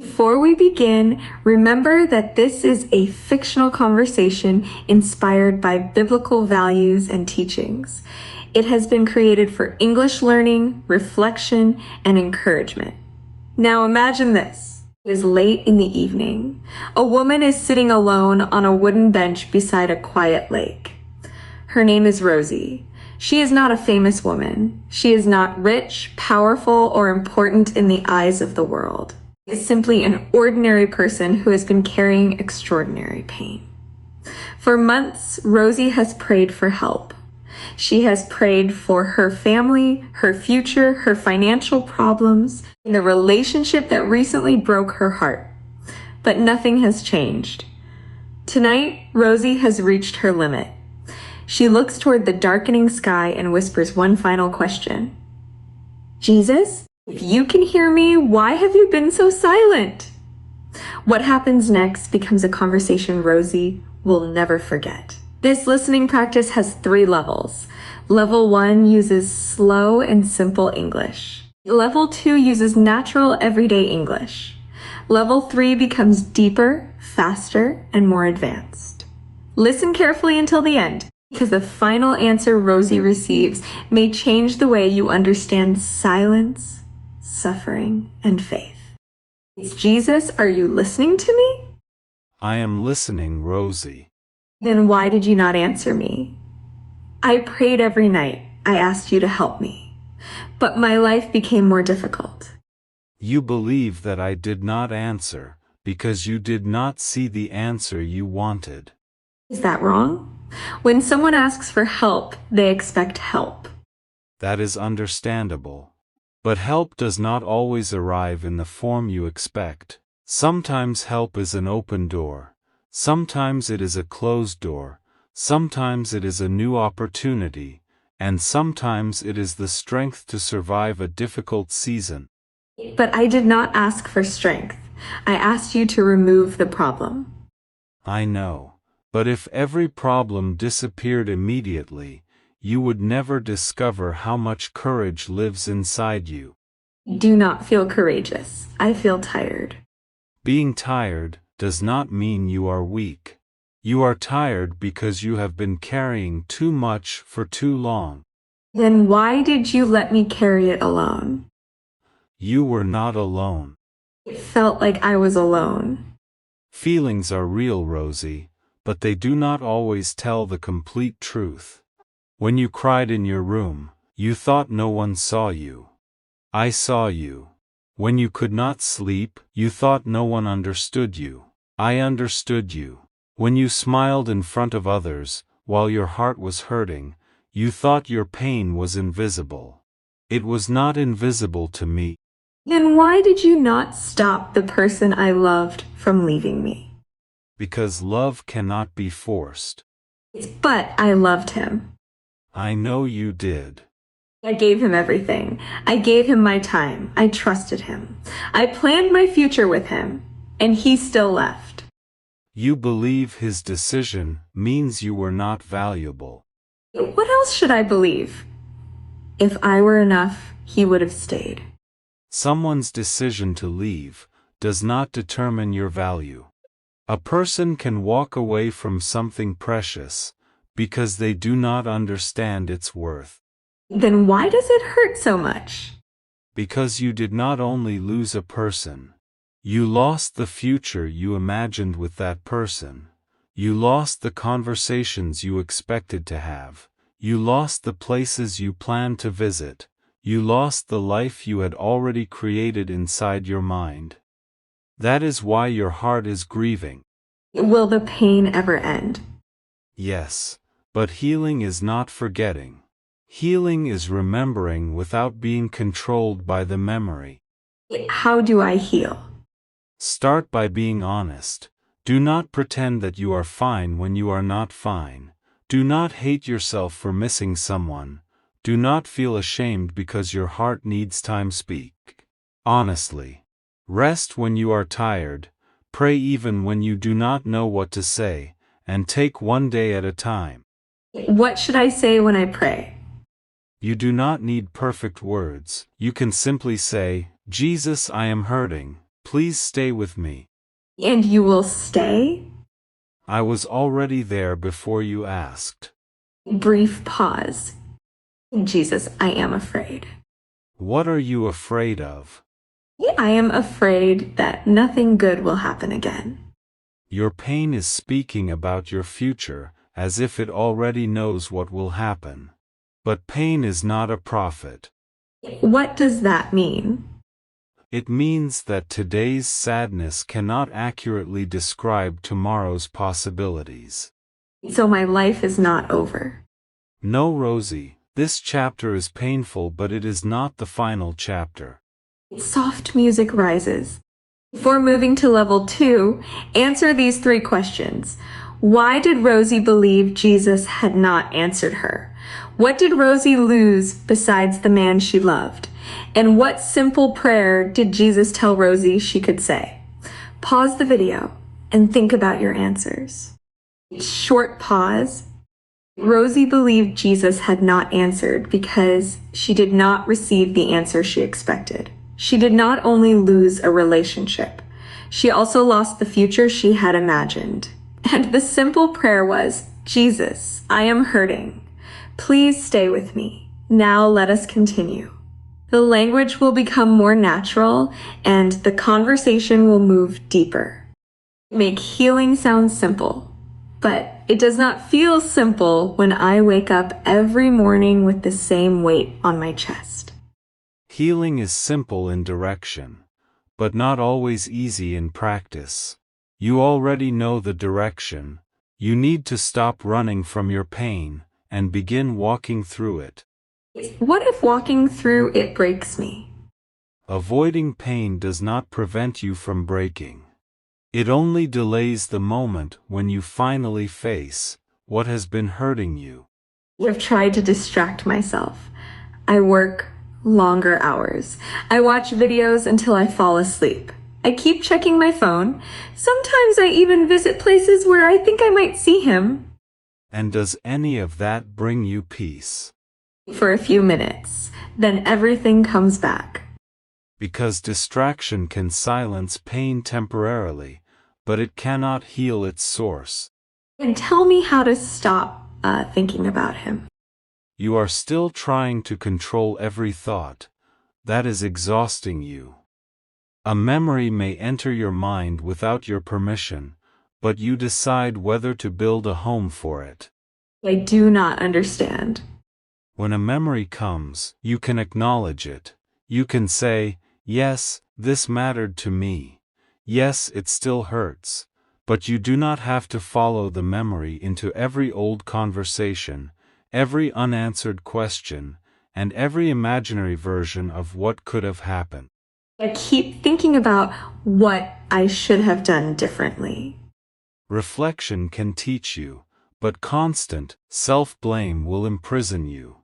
Before we begin, remember that this is a fictional conversation inspired by biblical values and teachings. It has been created for English learning, reflection, and encouragement. Now imagine this. It is late in the evening. A woman is sitting alone on a wooden bench beside a quiet lake. Her name is Rosie. She is not a famous woman. She is not rich, powerful, or important in the eyes of the world. She is simply an ordinary person who has been carrying extraordinary pain. For months, Rosie has prayed for help. She has prayed for her family, her future, her financial problems, and the relationship that recently broke her heart. But nothing has changed. Tonight, Rosie has reached her limit. She looks toward the darkening sky and whispers one final question. Jesus, if you can hear me, why have you been so silent? What happens next becomes a conversation Rosie will never forget. This listening practice has 3 levels. Level 1 uses slow and simple English. Level 2 uses natural everyday English. Level 3 becomes deeper, faster, and more advanced. Listen carefully until the end, because the final answer Rosie receives may change the way you understand silence, suffering, and faith. It's Jesus, are you listening to me? I am listening, Rosie. Then why did you not answer me? I prayed every night. I asked you to help me. But my life became more difficult. You believe that I did not answer, because you did not see the answer you wanted. Is that wrong? When someone asks for help, they expect help. That is understandable. But help does not always arrive in the form you expect. Sometimes help is an open door. Sometimes it is a closed door. Sometimes it is a new opportunity. And sometimes it is the strength to survive a difficult season. But I did not ask for strength. I asked you to remove the problem. I know. But if every problem disappeared immediately, you would never discover how much courage lives inside you. Do not feel courageous. I feel tired. Being tired does not mean you are weak. You are tired because you have been carrying too much for too long. Then why did you let me carry it alone? You were not alone. It felt like I was alone. Feelings are real, Rosie, but they do not always tell the complete truth. When you cried in your room, you thought no one saw you. I saw you. When you could not sleep, you thought no one understood you. I understood you. When you smiled in front of others, while your heart was hurting, you thought your pain was invisible. It was not invisible to me. Then why did you not stop the person I loved from leaving me? Because love cannot be forced. But I loved him. I know you did. I gave him everything. I gave him my time. I trusted him. I planned my future with him, and he still left. You believe his decision means you were not valuable. What else should I believe? If I were enough, he would have stayed. Someone's decision to leave does not determine your value. A person can walk away from something precious because they do not understand its worth. Then why does it hurt so much? Because you did not only lose a person, you lost the future you imagined with that person. You lost the conversations you expected to have. You lost the places you planned to visit. You lost the life you had already created inside your mind. That is why your heart is grieving. Will the pain ever end? Yes, but healing is not forgetting. Healing is remembering without being controlled by the memory. How do I heal? Start by being honest. Do not pretend that you are fine when you are not fine. Do not hate yourself for missing someone. Do not feel ashamed because your heart needs time. Speak honestly. Rest when you are tired. Pray even when you do not know what to say, and take one day at a time. What should I say when I pray? You do not need perfect words. You can simply say, Jesus, I am hurting. Please stay with me. And you will stay? I was already there before you asked. Brief pause. Jesus, I am afraid. What are you afraid of? I am afraid that nothing good will happen again. Your pain is speaking about your future, as if it already knows what will happen. But pain is not a prophet. What does that mean? It means that today's sadness cannot accurately describe tomorrow's possibilities. So my life is not over. No, Rosie, this chapter is painful, but it is not the final chapter. Soft music rises. Before moving to level 2, answer these 3 questions. Why did Rosie believe Jesus had not answered her? What did Rosie lose besides the man she loved? And what simple prayer did Jesus tell Rosie she could say? Pause the video and think about your answers. Short pause. Rosie believed Jesus had not answered because she did not receive the answer she expected. She did not only lose a relationship, she also lost the future she had imagined. And the simple prayer was, Jesus, I am hurting. Please stay with me. Now let us continue. The language will become more natural and the conversation will move deeper. Make healing sound simple, but it does not feel simple when I wake up every morning with the same weight on my chest. Healing is simple in direction, but not always easy in practice. You already know the direction. You need to stop running from your pain and begin walking through it. What if walking through it breaks me? Avoiding pain does not prevent you from breaking. It only delays the moment when you finally face what has been hurting you. I've tried to distract myself. I work longer hours. I watch videos until I fall asleep. I keep checking my phone. Sometimes I even visit places where I think I might see him. And does any of that bring you peace? For a few minutes, then everything comes back. Because distraction can silence pain temporarily, but it cannot heal its source. And tell me how to stop thinking about him. You are still trying to control every thought. That is exhausting you. A memory may enter your mind without your permission, but you decide whether to build a home for it. I do not understand. When a memory comes, you can acknowledge it. You can say, yes, this mattered to me. Yes, it still hurts. But you do not have to follow the memory into every old conversation, every unanswered question, and every imaginary version of what could have happened. I keep thinking about what I should have done differently. Reflection can teach you, but constant self-blame will imprison you.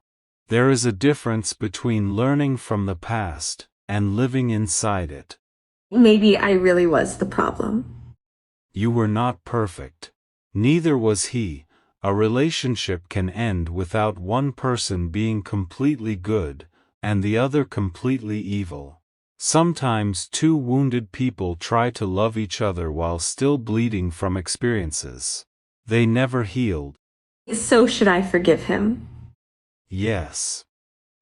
There is a difference between learning from the past and living inside it. Maybe I really was the problem. You were not perfect. Neither was he. A relationship can end without one person being completely good and the other completely evil. Sometimes 2 wounded people try to love each other while still bleeding from experiences they never healed. So should I forgive him? Yes.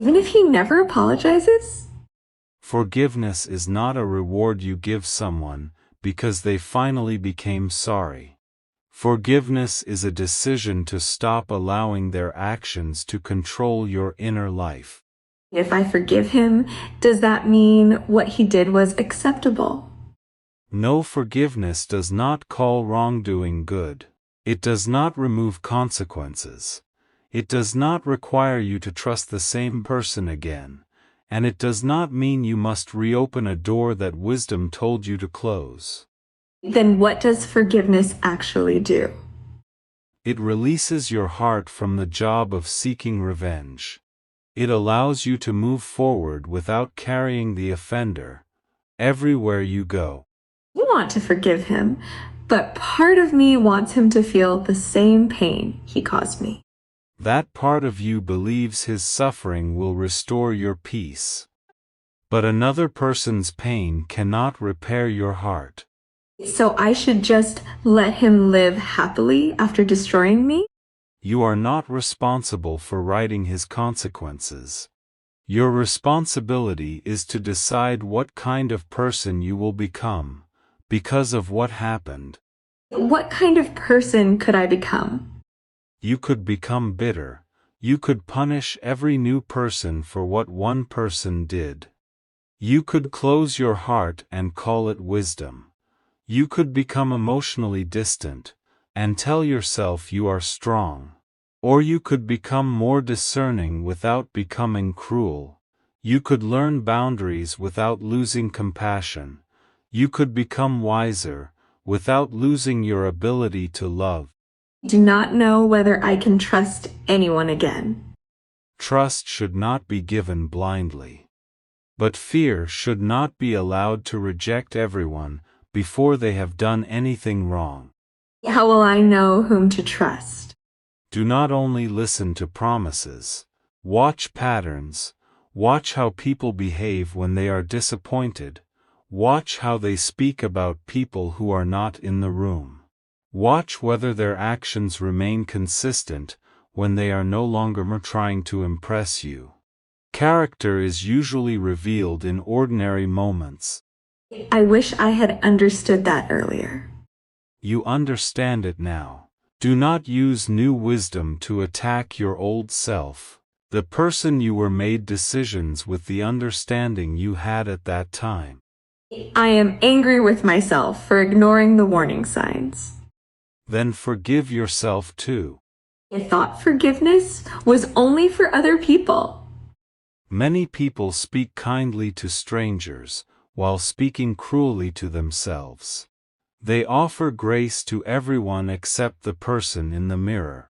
Even if he never apologizes? Forgiveness is not a reward you give someone because they finally became sorry. Forgiveness is a decision to stop allowing their actions to control your inner life. If I forgive him, does that mean what he did was acceptable? No, forgiveness does not call wrongdoing good. It does not remove consequences. It does not require you to trust the same person again, and it does not mean you must reopen a door that wisdom told you to close. Then what does forgiveness actually do? It releases your heart from the job of seeking revenge. It allows you to move forward without carrying the offender everywhere you go. I want to forgive him, but part of me wants him to feel the same pain he caused me. That part of you believes his suffering will restore your peace. But another person's pain cannot repair your heart. So I should just let him live happily after destroying me? You are not responsible for writing his consequences. Your responsibility is to decide what kind of person you will become, because of what happened. What kind of person could I become? You could become bitter. You could punish every new person for what one person did. You could close your heart and call it wisdom. You could become emotionally distant, and tell yourself you are strong. Or you could become more discerning without becoming cruel. You could learn boundaries without losing compassion. You could become wiser, without losing your ability to love. Do not know whether I can trust anyone again. Trust should not be given blindly. But fear should not be allowed to reject everyone before they have done anything wrong. How will I know whom to trust? Do not only listen to promises. Watch patterns. Watch how people behave when they are disappointed. Watch how they speak about people who are not in the room. Watch whether their actions remain consistent when they are no longer trying to impress you. Character is usually revealed in ordinary moments. I wish I had understood that earlier. You understand it now. Do not use new wisdom to attack your old self, the person you were made decisions with the understanding you had at that time. I am angry with myself for ignoring the warning signs. Then forgive yourself too. I thought forgiveness was only for other people. Many people speak kindly to strangers, while speaking cruelly to themselves. They offer grace to everyone except the person in the mirror.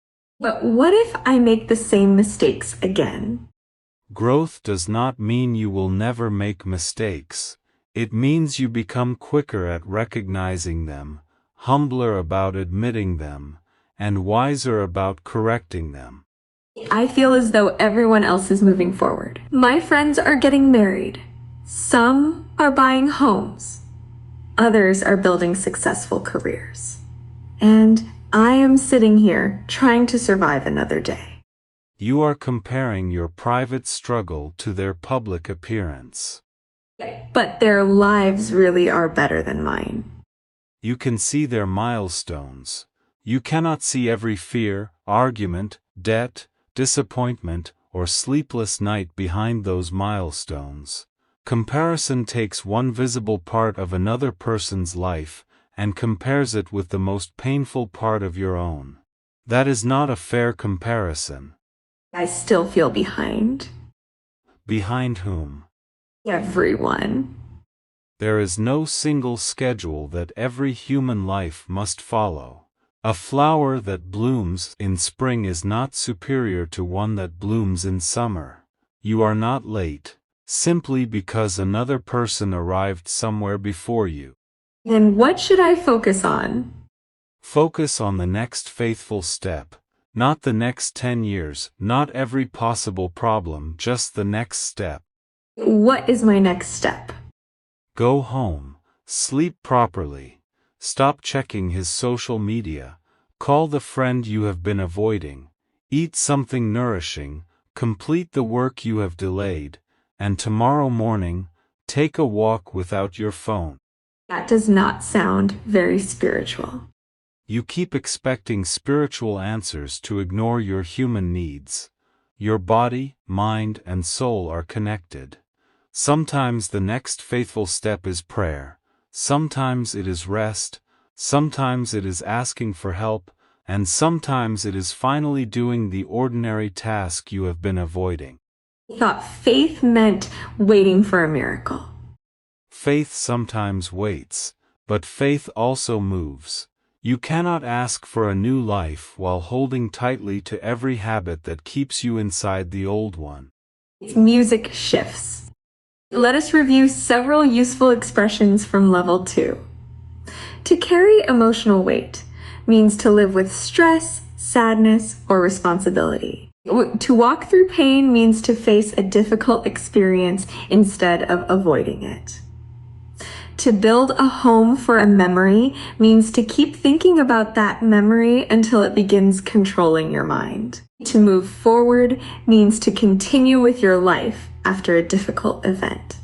But what if I make the same mistakes again? Growth does not mean you will never make mistakes. It means you become quicker at recognizing them, humbler about admitting them, and wiser about correcting them. I feel as though everyone else is moving forward. My friends are getting married. Some are buying homes. Others are building successful careers. And I am sitting here trying to survive another day. You are comparing your private struggle to their public appearance. But their lives really are better than mine. You can see their milestones. You cannot see every fear, argument, debt, disappointment, or sleepless night behind those milestones. Comparison takes one visible part of another person's life and compares it with the most painful part of your own. That is not a fair comparison. I still feel behind. Behind whom? Everyone. There is no single schedule that every human life must follow. A flower that blooms in spring is not superior to one that blooms in summer. You are not late, simply because another person arrived somewhere before you. Then what should I focus on? Focus on the next faithful step, not the next 10 years, not every possible problem, just the next step. What is my next step? Go home, sleep properly, stop checking his social media, call the friend you have been avoiding, eat something nourishing, complete the work you have delayed, and tomorrow morning, take a walk without your phone. That does not sound very spiritual. You keep expecting spiritual answers to ignore your human needs. Your body, mind, and soul are connected. Sometimes the next faithful step is prayer, sometimes it is rest, sometimes it is asking for help, and sometimes it is finally doing the ordinary task you have been avoiding. I thought faith meant waiting for a miracle. Faith sometimes waits, but faith also moves. You cannot ask for a new life while holding tightly to every habit that keeps you inside the old one. Music shifts. Let us review several useful expressions from level 2. To carry emotional weight means to live with stress, sadness, or responsibility. To walk through pain means to face a difficult experience instead of avoiding it. To build a home for a memory means to keep thinking about that memory until it begins controlling your mind. To move forward means to continue with your life after a difficult event.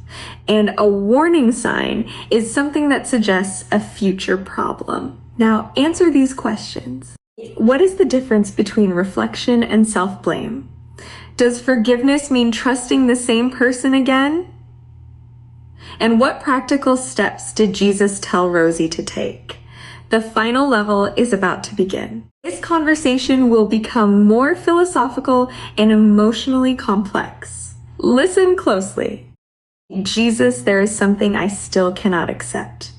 And a warning sign is something that suggests a future problem. Now, answer these questions. What is the difference between reflection and self-blame? Does forgiveness mean trusting the same person again? And what practical steps did Jesus tell Rosie to take? The final level is about to begin. This conversation will become more philosophical and emotionally complex. Listen closely. Jesus, there is something I still cannot accept.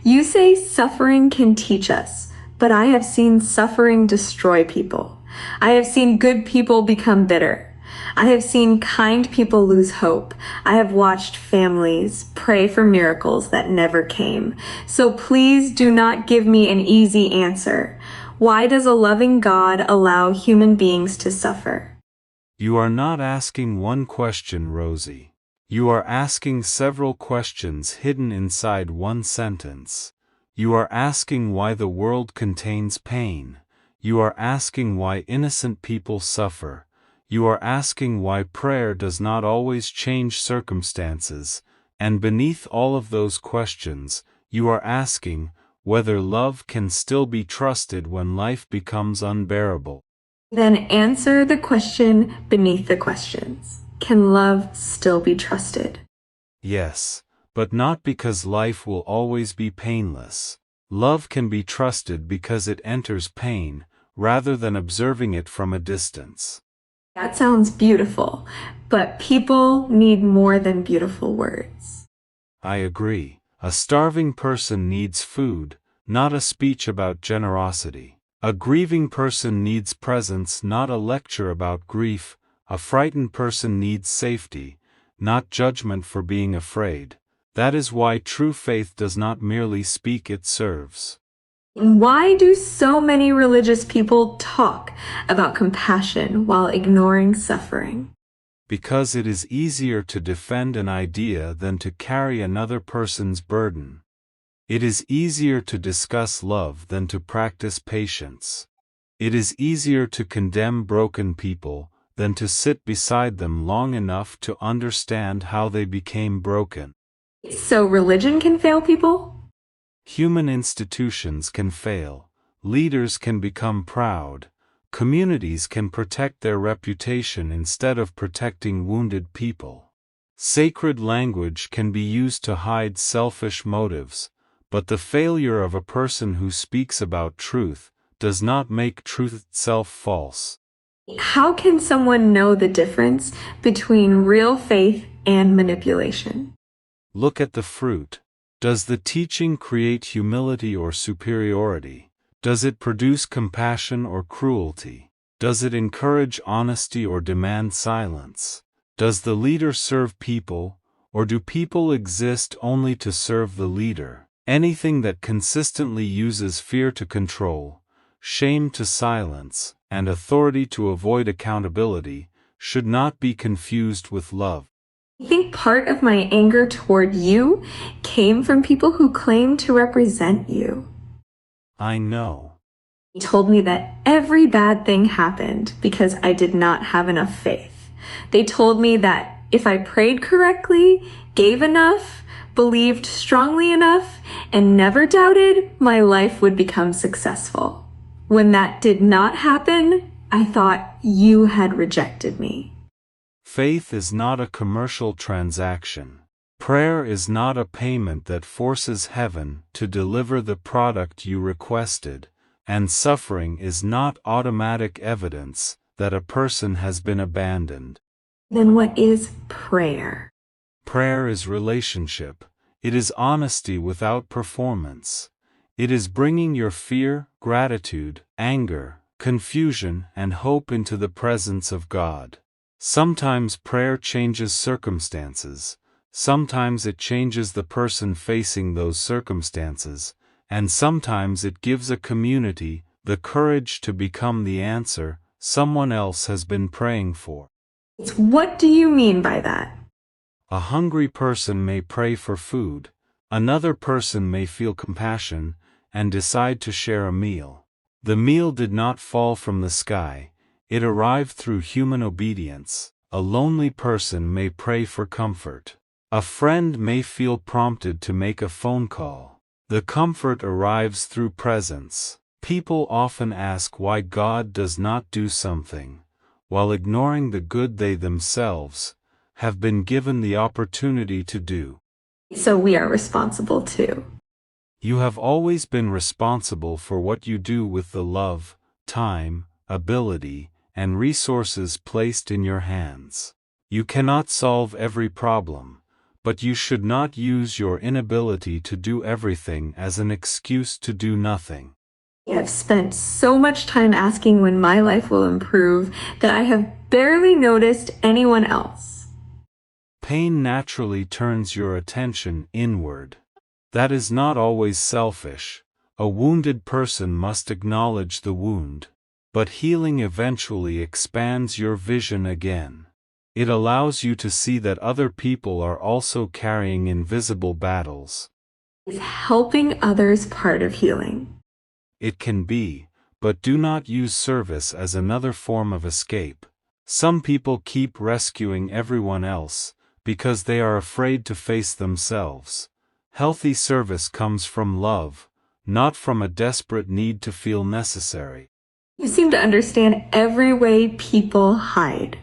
You say suffering can teach us, but I have seen suffering destroy people. I have seen good people become bitter. I have seen kind people lose hope. I have watched families pray for miracles that never came. So please do not give me an easy answer. Why does a loving God allow human beings to suffer? You are not asking one question, Rosie. You are asking several questions hidden inside one sentence. You are asking why the world contains pain. You are asking why innocent people suffer. You are asking why prayer does not always change circumstances, and beneath all of those questions, you are asking whether love can still be trusted when life becomes unbearable. Then answer the question beneath the questions. Can love still be trusted? Yes, but not because life will always be painless. Love can be trusted because it enters pain, rather than observing it from a distance. That sounds beautiful, but people need more than beautiful words. I agree. A starving person needs food, not a speech about generosity. A grieving person needs presence, not a lecture about grief. A frightened person needs safety, not judgment for being afraid. That is why true faith does not merely speak, it serves. Why do so many religious people talk about compassion while ignoring suffering? Because it is easier to defend an idea than to carry another person's burden. It is easier to discuss love than to practice patience. It is easier to condemn broken people than to sit beside them long enough to understand how they became broken. So religion can fail people? Human institutions can fail, leaders can become proud, communities can protect their reputation instead of protecting wounded people. Sacred language can be used to hide selfish motives, but the failure of a person who speaks about truth does not make truth itself false. How can someone know the difference between real faith and manipulation? Look at the fruit. Does the teaching create humility or superiority? Does it produce compassion or cruelty? Does it encourage honesty or demand silence? Does the leader serve people, or do people exist only to serve the leader? Anything that consistently uses fear to control, shame to silence, and authority to avoid accountability should not be confused with love. I think part of my anger toward you came from people who claim to represent you. I know. They told me that every bad thing happened because I did not have enough faith. They told me that if I prayed correctly, gave enough, believed strongly enough, and never doubted, my life would become successful. When that did not happen, I thought you had rejected me. Faith is not a commercial transaction. Prayer is not a payment that forces heaven to deliver the product you requested, and suffering is not automatic evidence that a person has been abandoned. Then what is prayer? Prayer is relationship. It is honesty without performance. It is bringing your fear, gratitude, anger, confusion, and hope into the presence of God. Sometimes prayer changes circumstances, sometimes it changes the person facing those circumstances, and sometimes it gives a community the courage to become the answer, someone else has been praying for. What do you mean by that? A hungry person may pray for food, another person may feel compassion and decide to share a meal. The meal did not fall from the sky, it arrived through human obedience. A lonely person may pray for comfort. A friend may feel prompted to make a phone call. The comfort arrives through presence. People often ask why God does not do something, while ignoring the good they themselves have been given the opportunity to do. So we are responsible too. You have always been responsible for what you do with the love, time, ability, and resources placed in your hands. You cannot solve every problem, but you should not use your inability to do everything as an excuse to do nothing. I have spent so much time asking when my life will improve that I have barely noticed anyone else. Pain naturally turns your attention inward. That is not always selfish. A wounded person must acknowledge the wound, but healing eventually expands your vision again. It allows you to see that other people are also carrying invisible battles. Is helping others part of healing? It can be, but do not use service as another form of escape. Some people keep rescuing everyone else because they are afraid to face themselves. Healthy service comes from love, not from a desperate need to feel necessary. You seem to understand every way people hide.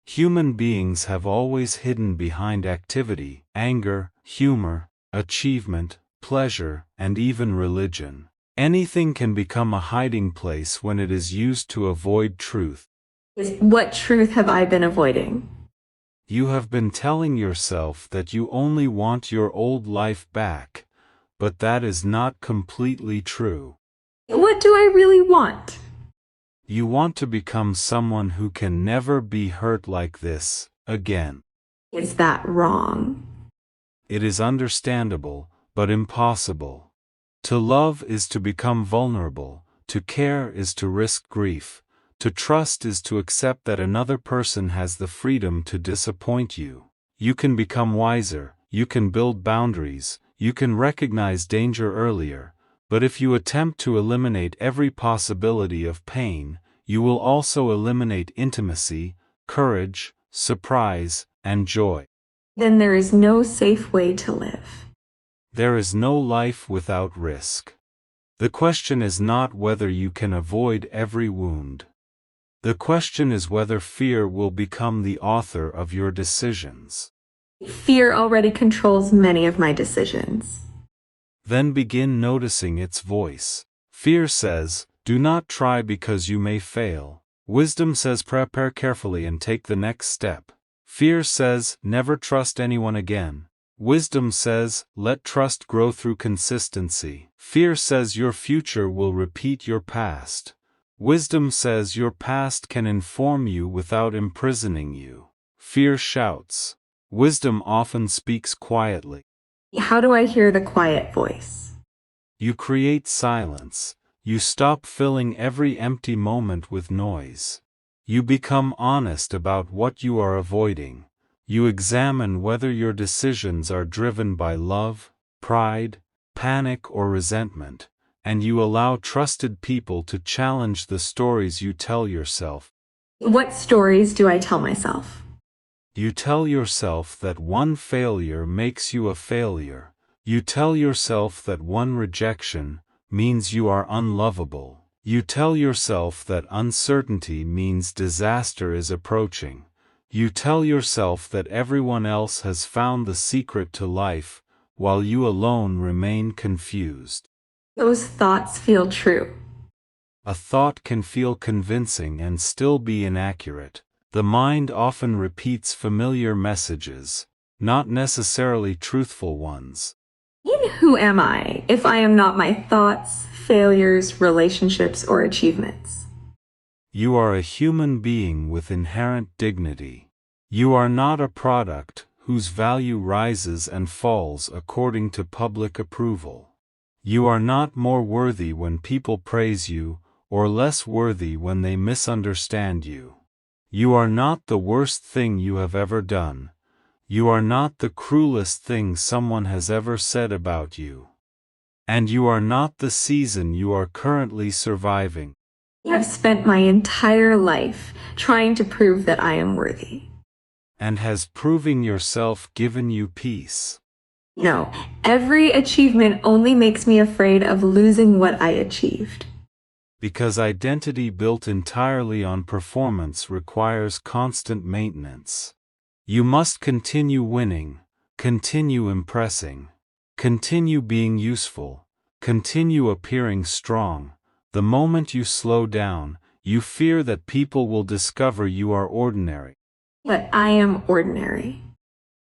Human beings have always hidden behind activity, anger, humor, achievement, pleasure, and even religion. Anything can become a hiding place when it is used to avoid truth. What truth have I been avoiding? You have been telling yourself that you only want your old life back, but that is not completely true. What do I really want? You want to become someone who can never be hurt like this again. Is that wrong? It is understandable, but impossible. To love is to become vulnerable, to care is to risk grief, to trust is to accept that another person has the freedom to disappoint you. You can become wiser, you can build boundaries, you can recognize danger earlier, but if you attempt to eliminate every possibility of pain, you will also eliminate intimacy, courage, surprise, and joy. Then there is no safe way to live. There is no life without risk. The question is not whether you can avoid every wound. The question is whether fear will become the author of your decisions. Fear already controls many of my decisions. Then begin noticing its voice. Fear says, "Do not try because you may fail." Wisdom says, "Prepare carefully and take the next step." Fear says, "Never trust anyone again." Wisdom says, "Let trust grow through consistency." Fear says your future will repeat your past. Wisdom says your past can inform you without imprisoning you. Fear shouts. Wisdom often speaks quietly. How do I hear the quiet voice? You create silence. You stop filling every empty moment with noise. You become honest about what you are avoiding. You examine whether your decisions are driven by love, pride, panic, or resentment, and you allow trusted people to challenge the stories you tell yourself. What stories do I tell myself? You tell yourself that one failure makes you a failure. You tell yourself that one rejection means you are unlovable. You tell yourself that uncertainty means disaster is approaching. You tell yourself that everyone else has found the secret to life, while you alone remain confused. Those thoughts feel true. A thought can feel convincing and still be inaccurate. The mind often repeats familiar messages, not necessarily truthful ones. And who am I if I am not my thoughts, failures, relationships, or achievements? You are a human being with inherent dignity. You are not a product whose value rises and falls according to public approval. You are not more worthy when people praise you, or less worthy when they misunderstand you. You are not the worst thing you have ever done. You are not the cruelest thing someone has ever said about you. And you are not the season you are currently surviving. I've spent my entire life trying to prove that I am worthy. And has proving yourself given you peace? No, every achievement only makes me afraid of losing what I achieved. Because identity built entirely on performance requires constant maintenance. You must continue winning, continue impressing, continue being useful, continue appearing strong. The moment you slow down, you fear that people will discover you are ordinary. But I am ordinary.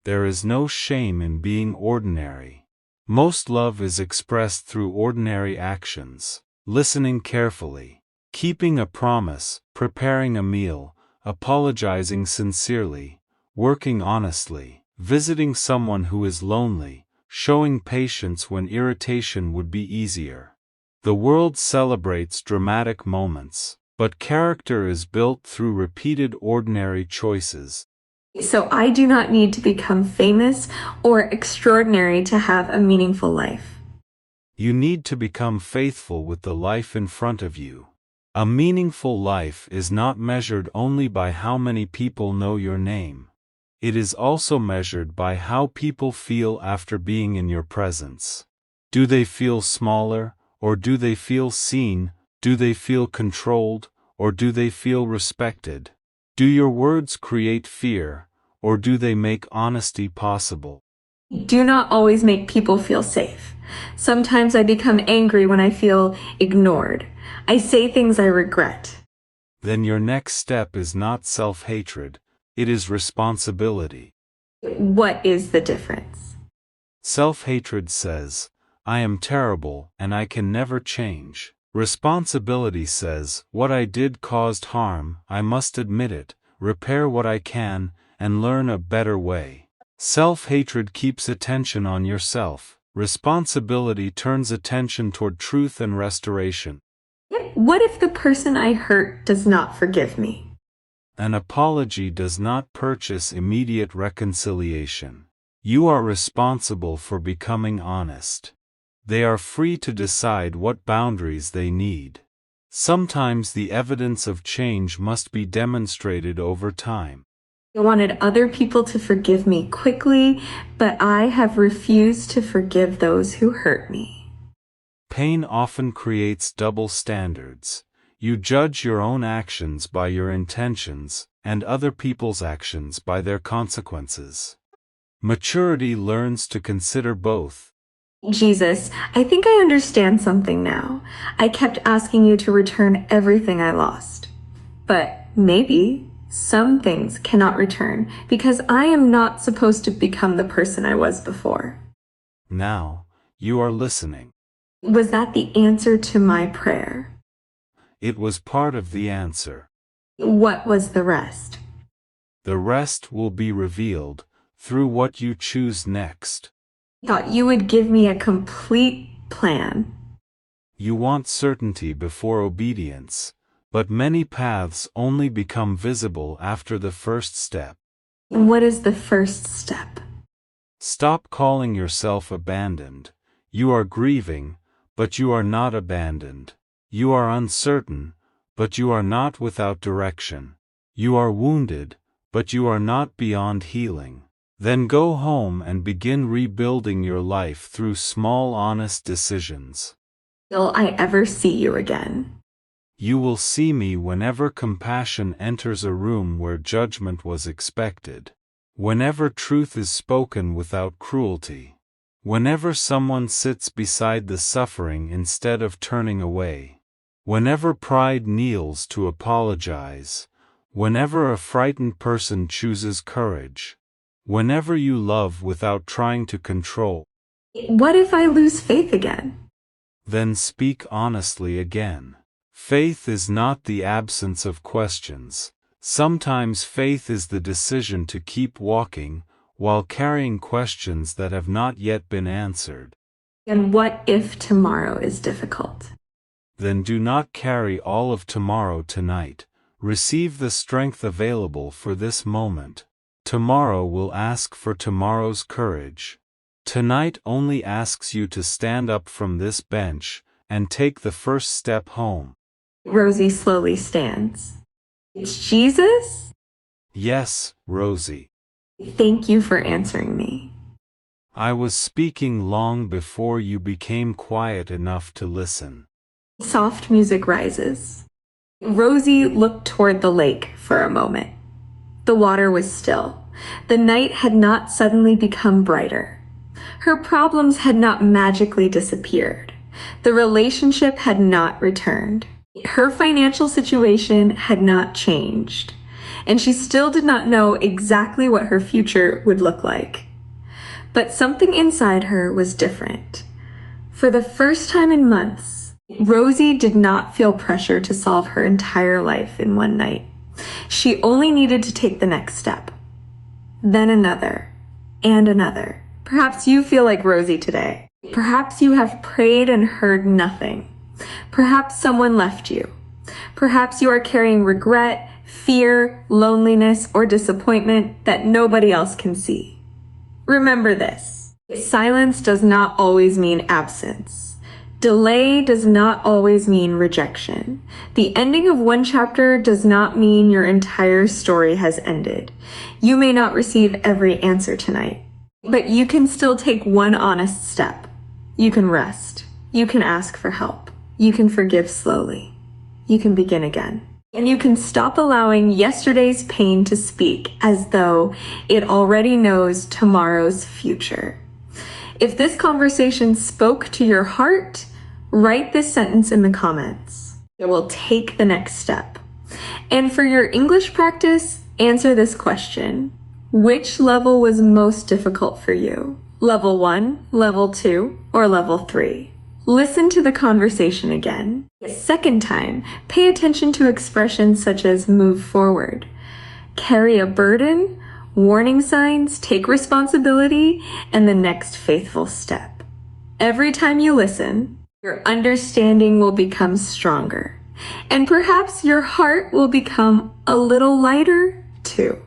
There is no shame in being ordinary. Most love is expressed through ordinary actions: listening carefully, keeping a promise, preparing a meal, apologizing sincerely, working honestly, visiting someone who is lonely, showing patience when irritation would be easier. The world celebrates dramatic moments, but character is built through repeated ordinary choices. So I do not need to become famous or extraordinary to have a meaningful life. You need to become faithful with the life in front of you. A meaningful life is not measured only by how many people know your name. It is also measured by how people feel after being in your presence. Do they feel smaller, or do they feel seen? Do they feel controlled, or do they feel respected? Do your words create fear, or do they make honesty possible? Do not always make people feel safe. Sometimes I become angry when I feel ignored. I say things I regret. Then your next step is not self-hatred, it is responsibility. What is the difference? Self-hatred says, I am terrible and I can never change. Responsibility says, what I did caused harm, I must admit it, repair what I can, and learn a better way. Self-hatred keeps attention on yourself. Responsibility turns attention toward truth and restoration. What if the person I hurt does not forgive me? An apology does not purchase immediate reconciliation. You are responsible for becoming honest. They are free to decide what boundaries they need. Sometimes the evidence of change must be demonstrated over time. I wanted other people to forgive me quickly, but I have refused to forgive those who hurt me. Pain often creates double standards. You judge your own actions by your intentions, and other people's actions by their consequences. Maturity learns to consider both. Jesus, I think I understand something now. I kept asking you to return everything I lost. But maybe some things cannot return because I am not supposed to become the person I was before. Now, you are listening. Was that the answer to my prayer? It was part of the answer. What was the rest? The rest will be revealed through what you choose next. I thought you would give me a complete plan. You want certainty before obedience, but many paths only become visible after the first step. What is the first step? Stop calling yourself abandoned. You are grieving, but you are not abandoned. You are uncertain, but you are not without direction. You are wounded, but you are not beyond healing. Then go home and begin rebuilding your life through small, honest decisions. Will I ever see you again? You will see me whenever compassion enters a room where judgment was expected. Whenever truth is spoken without cruelty. Whenever someone sits beside the suffering instead of turning away. Whenever pride kneels to apologize. Whenever a frightened person chooses courage. Whenever you love without trying to control. What if I lose faith again? Then speak honestly again. Faith is not the absence of questions. Sometimes faith is the decision to keep walking, while carrying questions that have not yet been answered. And what if tomorrow is difficult? Then do not carry all of tomorrow tonight. Receive the strength available for this moment. Tomorrow will ask for tomorrow's courage. Tonight only asks you to stand up from this bench and take the first step home. Rosie slowly stands. It's Jesus? Yes, Rosie. Thank you for answering me. I was speaking long before you became quiet enough to listen. Soft music rises. Rosie looked toward the lake for a moment. The water was still. The night had not suddenly become brighter. Her problems had not magically disappeared. The relationship had not returned. Her financial situation had not changed. And she still did not know exactly what her future would look like. But something inside her was different. For the first time in months, Rosie did not feel pressure to solve her entire life in one night. She only needed to take the next step. Then another, and another. Perhaps you feel like Rosie today. Perhaps you have prayed and heard nothing. Perhaps someone left you. Perhaps you are carrying regret, fear, loneliness, or disappointment that nobody else can see. Remember this: silence does not always mean absence. Delay does not always mean rejection. The ending of one chapter does not mean your entire story has ended. You may not receive every answer tonight, but you can still take one honest step. You can rest. You can ask for help. You can forgive slowly. You can begin again. And you can stop allowing yesterday's pain to speak as though it already knows tomorrow's future. If this conversation spoke to your heart, write this sentence in the comments. It will take the next step. And for your English practice, answer this question. Which level was most difficult for you? Level 1, Level 2, or Level 3? Listen to the conversation again. The second time, pay attention to expressions such as move forward, carry a burden, warning signs, take responsibility, and the next faithful step. Every time you listen, your understanding will become stronger, and perhaps your heart will become a little lighter too.